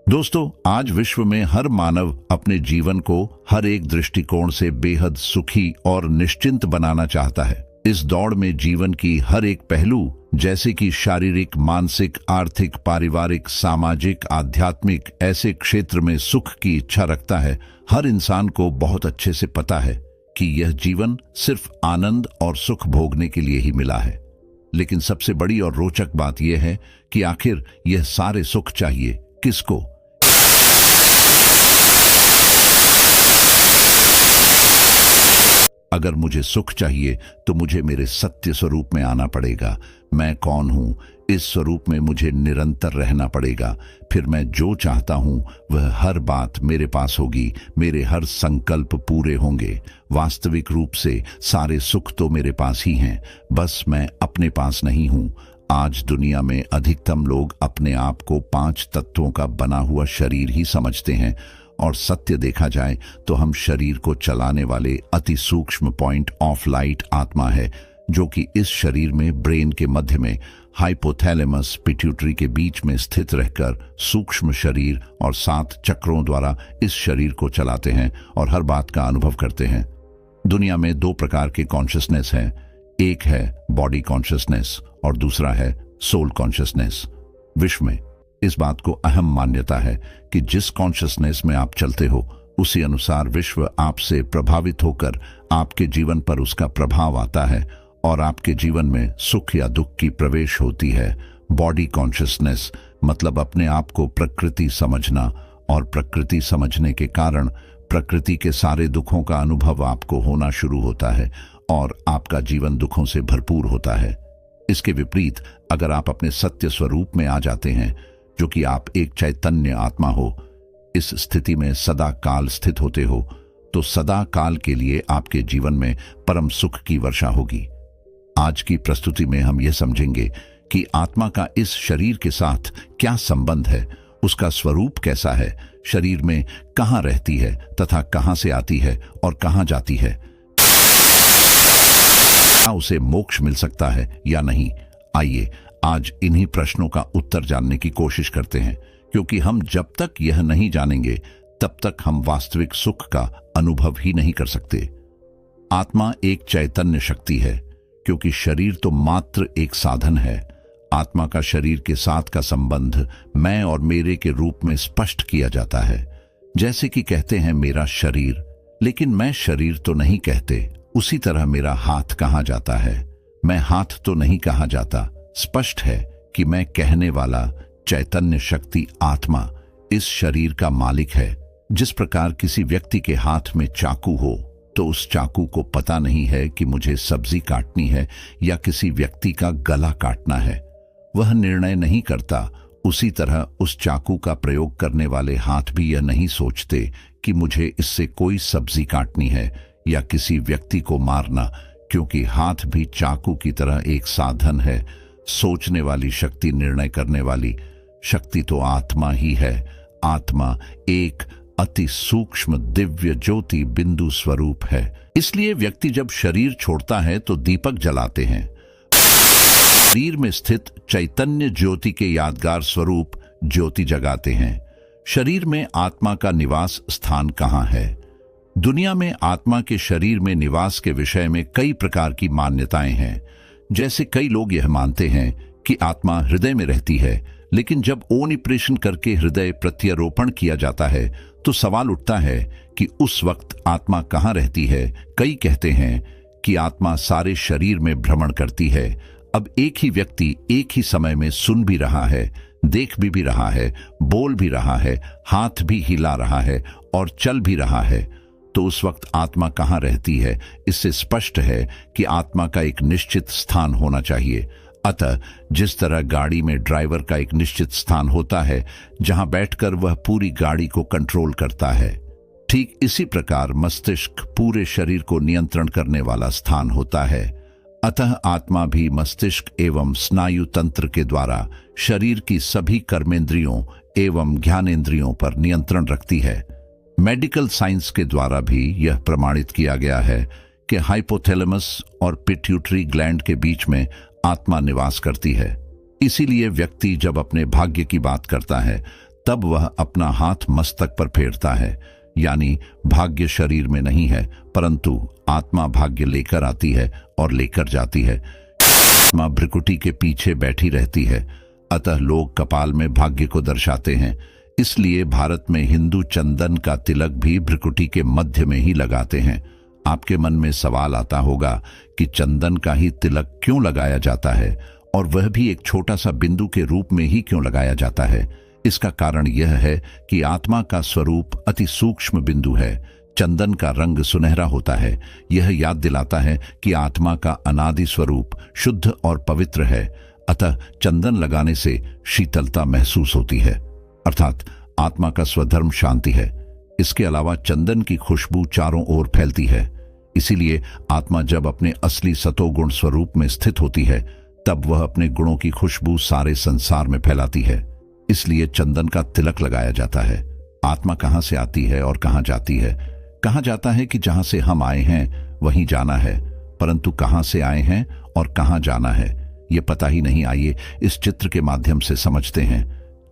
दोस्तों, आज विश्व में हर मानव अपने जीवन को हर एक दृष्टिकोण से बेहद सुखी और निश्चिंत बनाना चाहता है। इस दौड़ में जीवन की हर एक पहलू, जैसे कि शारीरिक, मानसिक, आर्थिक, पारिवारिक, सामाजिक, आध्यात्मिक, ऐसे क्षेत्र में सुख की इच्छा रखता है। हर इंसान को बहुत अच्छे से पता है कि यह जीवन सिर्फ आनंद और सुख भोगने के लिए ही मिला है। लेकिन सबसे बड़ी और रोचक बात यह है कि आखिर यह सारे सुख चाहिए किसको? अगर मुझे सुख चाहिए तो मुझे मेरे सत्य स्वरूप में आना पड़ेगा। मैं कौन हूं, इस स्वरूप में मुझे निरंतर रहना पड़ेगा। फिर मैं जो चाहता हूं वह हर बात मेरे पास होगी, मेरे हर संकल्प पूरे होंगे। वास्तविक रूप से सारे सुख तो मेरे पास ही हैं, बस मैं अपने पास नहीं हूं। आज दुनिया में अधिकतम लोग अपने आप को 5 तत्वों का बना हुआ शरीर ही समझते हैं, और सत्य देखा जाए तो हम शरीर को चलाने वाले अति सूक्ष्म पॉइंट ऑफ लाइट आत्मा है, जो कि इस शरीर में ब्रेन के मध्य में हाइपोथैलेमस पिट्यूटरी के बीच में स्थित रहकर सूक्ष्म शरीर और 7 चक्रों द्वारा इस शरीर को चलाते हैं और हर बात का अनुभव करते हैं। दुनिया में 2 प्रकार के कॉन्शियसनेस हैं, एक है बॉडी कॉन्शियसनेस और दूसरा है सोल कॉन्शियसनेस। विश्व में इस बात को अहम मान्यता है कि जिस कॉन्शियसनेस में आप चलते हो, उसी अनुसार विश्व आपसे प्रभावित होकर आपके जीवन पर उसका प्रभाव आता है और आपके जीवन में सुख या दुख की प्रवेश होती है। बॉडी कॉन्शियसनेस मतलब अपने आप को प्रकृति समझना, और प्रकृति समझने के कारण प्रकृति के सारे दुखों का अनुभव आपको होना शुरू होता है और आपका जीवन दुखों से भरपूर होता है। इसके विपरीत अगर आप अपने सत्य स्वरूप में आ जाते हैं, जो कि आप एक चैतन्य आत्मा हो, इस स्थिति में सदा काल स्थित होते हो, तो सदा काल के लिए आपके जीवन में परम सुख की वर्षा होगी। आज की प्रस्तुति में हम यह समझेंगे कि आत्मा का इस शरीर के साथ क्या संबंध है, उसका स्वरूप कैसा है, शरीर में कहां रहती है तथा कहां से आती है और कहां जाती है, क्या उसे मोक्ष मिल सकता है या नहीं। आइए आज इन्हीं प्रश्नों का उत्तर जानने की कोशिश करते हैं, क्योंकि हम जब तक यह नहीं जानेंगे तब तक हम वास्तविक सुख का अनुभव ही नहीं कर सकते। आत्मा एक चैतन्य शक्ति है, क्योंकि शरीर तो मात्र एक साधन है। आत्मा का शरीर के साथ का संबंध मैं और मेरे के रूप में स्पष्ट किया जाता है। जैसे कि कहते हैं मेरा शरीर, लेकिन मैं शरीर तो नहीं कहते। उसी तरह मेरा हाथ कहा जाता है, मैं हाथ तो नहीं कहा जाता। स्पष्ट है कि मैं कहने वाला चैतन्य शक्ति आत्मा इस शरीर का मालिक है। जिस प्रकार किसी व्यक्ति के हाथ में चाकू हो तो उस चाकू को पता नहीं है कि मुझे सब्जी काटनी है या किसी व्यक्ति का गला काटना है, वह निर्णय नहीं करता। उसी तरह उस चाकू का प्रयोग करने वाले हाथ भी यह नहीं सोचते कि मुझे इससे कोई सब्जी काटनी है या किसी व्यक्ति को मारना, क्योंकि हाथ भी चाकू की तरह एक साधन है। सोचने वाली शक्ति, निर्णय करने वाली शक्ति तो आत्मा ही है। आत्मा एक अति सूक्ष्म दिव्य ज्योति बिंदु स्वरूप है। इसलिए व्यक्ति जब शरीर छोड़ता है तो दीपक जलाते हैं। शरीर में स्थित चैतन्य ज्योति के यादगार स्वरूप ज्योति जगाते हैं। शरीर में आत्मा का निवास स्थान कहाँ है? दुनिया में आत्मा के शरीर में निवास के विषय में कई प्रकार की मान्यताएं हैं। जैसे कई लोग यह मानते हैं कि आत्मा हृदय में रहती है, लेकिन जब ओनिप्रेशन करके हृदय प्रत्यारोपण किया जाता है तो सवाल उठता है कि उस वक्त आत्मा कहाँ रहती है। कई कहते हैं कि आत्मा सारे शरीर में भ्रमण करती है। अब एक ही व्यक्ति एक ही समय में सुन भी रहा है, देख भी रहा है, बोल भी रहा है, हाथ भी हिला रहा है और चल भी रहा है, तो उस वक्त आत्मा कहाँ रहती है? इससे स्पष्ट है कि आत्मा का एक निश्चित स्थान होना चाहिए। अतः जिस तरह गाड़ी में ड्राइवर का एक निश्चित स्थान होता है जहां बैठकर वह पूरी गाड़ी को कंट्रोल करता है, ठीक इसी प्रकार मस्तिष्क पूरे शरीर को नियंत्रण करने वाला स्थान होता है। अतः आत्मा भी मस्तिष्क एवं स्नायु तंत्र के द्वारा शरीर की सभी कर्मेंद्रियों एवं ज्ञानेंद्रियों पर नियंत्रण रखती है। मेडिकल साइंस के द्वारा भी यह प्रमाणित किया गया है कि हाइपोथैलेमस और पिट्यूटरी ग्लैंड के बीच में आत्मा निवास करती है। इसीलिए व्यक्ति जब अपने भाग्य की बात करता है तब वह अपना हाथ मस्तक पर फेरता है, यानी भाग्य शरीर में नहीं है, परंतु आत्मा भाग्य लेकर आती है और लेकर जाती है। आत्मा भ्रिकुटी के पीछे बैठी रहती है, अतः लोग कपाल में भाग्य को दर्शाते हैं। इसलिए भारत में हिंदू चंदन का तिलक भी भ्रिकुटी के मध्य में ही लगाते हैं। आपके मन में सवाल आता होगा कि चंदन का ही तिलक क्यों लगाया जाता है, और वह भी एक छोटा सा बिंदु के रूप में ही क्यों लगाया जाता है। इसका कारण यह है कि आत्मा का स्वरूप अति सूक्ष्म बिंदु है। चंदन का रंग सुनहरा होता है। यह याद दिलाता है कि आत्मा का अनादि स्वरूप शुद्ध और पवित्र है, अतः चंदन लगाने से शीतलता महसूस होती है, अर्थात आत्मा का स्वधर्म शांति है। इसके अलावा चंदन की खुशबू चारों ओर फैलती है। इसीलिए आत्मा जब अपने असली सतोगुण स्वरूप में स्थित होती है, तब वह अपने गुणों की खुशबू सारे संसार में फैलाती है। इसलिए चंदन का तिलक लगाया जाता है। आत्मा कहां से आती है और कहां जाती है? कहा जाता है कि जहां से हम आए हैं वहीं जाना है, परंतु कहां से आए हैं और कहां जाना है यह पता ही नहीं। आइए इस चित्र के माध्यम से समझते हैं।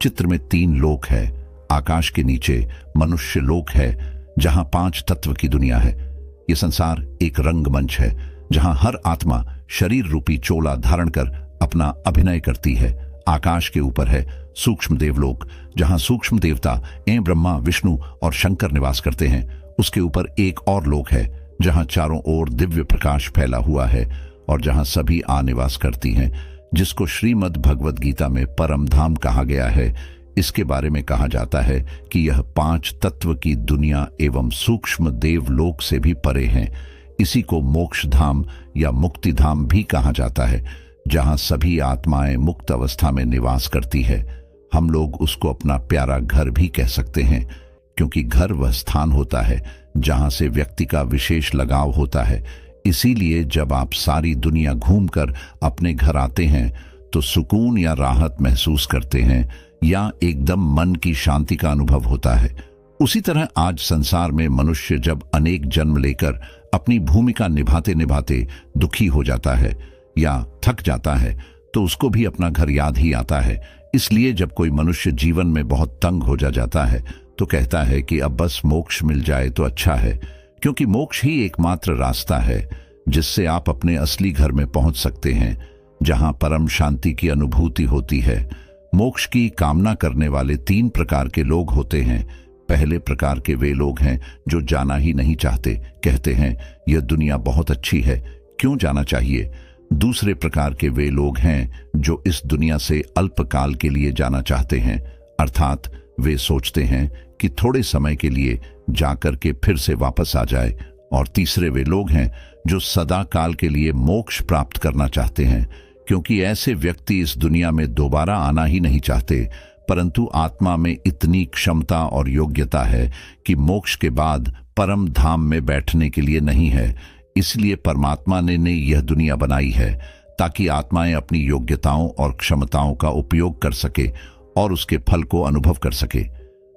चित्र में 3 लोक है। आकाश के नीचे मनुष्य लोक है, जहां 5 तत्व की दुनिया है। यह संसार एक रंगमंच है, जहां हर आत्मा शरीर रूपी चोला धारण कर अपना अभिनय करती है। आकाश के ऊपर है सूक्ष्म देवलोक, जहां सूक्ष्म देवता ब्रह्मा, विष्णु और शंकर निवास करते हैं। उसके ऊपर एक और लोक है, जहां चारों ओर दिव्य प्रकाश फैला हुआ है और जहां सभी निवास करती हैं, जिसको श्रीमद् भगवद गीता में परम धाम कहा गया है। इसके बारे में कहा जाता है कि यह 5 तत्व की दुनिया एवं सूक्ष्म देवलोक से भी परे हैं। इसी को मोक्ष धाम या मुक्ति धाम भी कहा जाता है, जहां सभी आत्माएं मुक्त अवस्था में निवास करती है। हम लोग उसको अपना प्यारा घर भी कह सकते हैं, क्योंकि घर वह स्थान होता है जहां से व्यक्ति का विशेष लगाव होता है। इसीलिए जब आप सारी दुनिया घूमकर अपने घर आते हैं तो सुकून या राहत महसूस करते हैं, या एकदम मन की शांति का अनुभव होता है। उसी तरह आज संसार में मनुष्य जब अनेक जन्म लेकर अपनी भूमिका निभाते निभाते दुखी हो जाता है या थक जाता है, तो उसको भी अपना घर याद ही आता है। इसलिए जब कोई मनुष्य जीवन में बहुत तंग हो जाता है तो कहता है कि अब बस मोक्ष मिल जाए तो अच्छा है, क्योंकि मोक्ष ही एकमात्र रास्ता है जिससे आप अपने असली घर में पहुंच सकते हैं, जहां परम शांति की अनुभूति होती है। मोक्ष की कामना करने वाले 3 प्रकार के लोग होते हैं। पहले प्रकार के वे लोग हैं जो जाना ही नहीं चाहते, कहते हैं यह दुनिया बहुत अच्छी है, क्यों जाना चाहिए। दूसरे प्रकार के वे लोग हैं जो इस दुनिया से अल्पकाल के लिए जाना चाहते हैं, अर्थात वे सोचते हैं कि थोड़े समय के लिए जाकर के फिर से वापस आ जाए। और तीसरे वे लोग हैं जो सदा काल के लिए मोक्ष प्राप्त करना चाहते हैं, क्योंकि ऐसे व्यक्ति इस दुनिया में दोबारा आना ही नहीं चाहते, परंतु आत्मा में इतनी क्षमता और योग्यता है कि मोक्ष के बाद परम धाम में बैठने के लिए नहीं है। इसलिए परमात्मा ने यह दुनिया बनाई है ताकि आत्माएं अपनी योग्यताओं और क्षमताओं का उपयोग कर सके और उसके फल को अनुभव कर सके।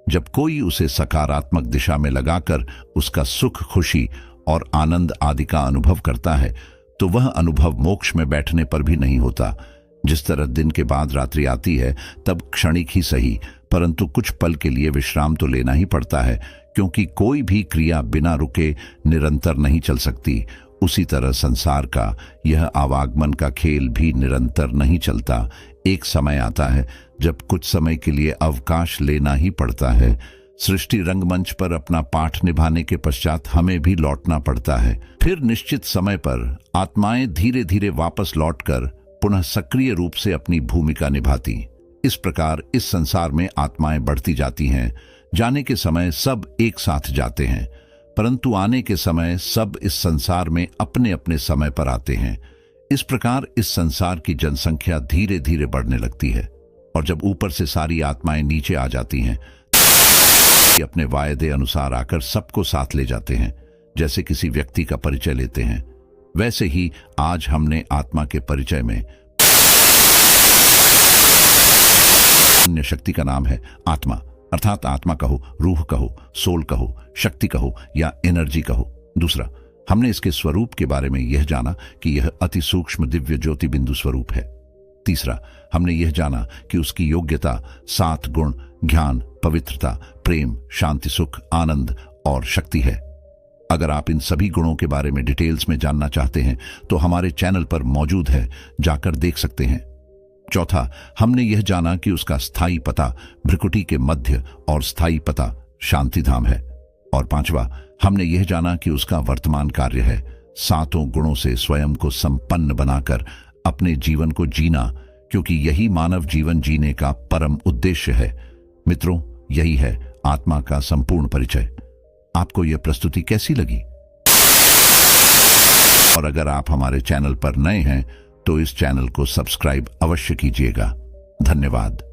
जब कोई उसे सकारात्मक दिशा में लगाकर उसका सुख, खुशी और आनंद आदि का अनुभव करता है, तो वह अनुभव मोक्ष में बैठने पर भी नहीं होता। जिस तरह दिन के बाद रात्रि आती है, तब क्षणिक ही सही, परंतु कुछ पल के लिए विश्राम तो लेना ही पड़ता है, क्योंकि कोई भी क्रिया बिना रुके निरंतर नहीं चल सकती। उसी तरह संसार का यह आवागमन का खेल भी निरंतर नहीं चलता। एक समय आता है जब कुछ समय के लिए अवकाश लेना ही पड़ता है। सृष्टि रंगमंच पर अपना पाठ निभाने के पश्चात हमें भी लौटना पड़ता है। फिर निश्चित समय पर आत्माएं धीरे धीरे वापस लौटकर पुनः सक्रिय रूप से अपनी भूमिका निभाती। इस प्रकार इस संसार में आत्माएं बढ़ती जाती हैं। जाने के समय सब एक साथ जाते हैं, परंतु आने के समय सब इस संसार में अपने अपने समय पर आते हैं। इस प्रकार इस संसार की जनसंख्या धीरे धीरे बढ़ने लगती है, और जब ऊपर से सारी आत्माएं नीचे आ जाती हैं, अपने वायदे अनुसार आकर सबको साथ ले जाते हैं। जैसे किसी व्यक्ति का परिचय लेते हैं, वैसे ही आज हमने आत्मा के परिचय में अन्य शक्ति का नाम है आत्मा, अर्थात आत्मा कहो, रूह कहो, सोल कहो, शक्ति कहो या एनर्जी कहो। दूसरा, हमने इसके स्वरूप के बारे में यह जाना कि यह अति सूक्ष्म दिव्य ज्योति बिंदु स्वरूप है। तीसरा, हमने यह जाना कि उसकी योग्यता 7 गुण ज्ञान, पवित्रता, प्रेम, शांति, सुख, आनंद और शक्ति है। अगर आप इन सभी गुणों के बारे में डिटेल्स में जानना चाहते हैं तो हमारे चैनल पर मौजूद है, जाकर देख सकते हैं। चौथा, हमने यह जाना कि उसका स्थायी पता भ्रिकुटी के मध्य और स्थायी पता शांतिधाम है। और पांचवा, हमने यह जाना कि उसका वर्तमान कार्य है 7 गुणों से स्वयं को संपन्न बनाकर अपने जीवन को जीना, क्योंकि यही मानव जीवन जीने का परम उद्देश्य है। मित्रों, यही है आत्मा का संपूर्ण परिचय। आपको यह प्रस्तुति कैसी लगी? और अगर आप हमारे चैनल पर नए हैं तो इस चैनल को सब्सक्राइब अवश्य कीजिएगा। धन्यवाद।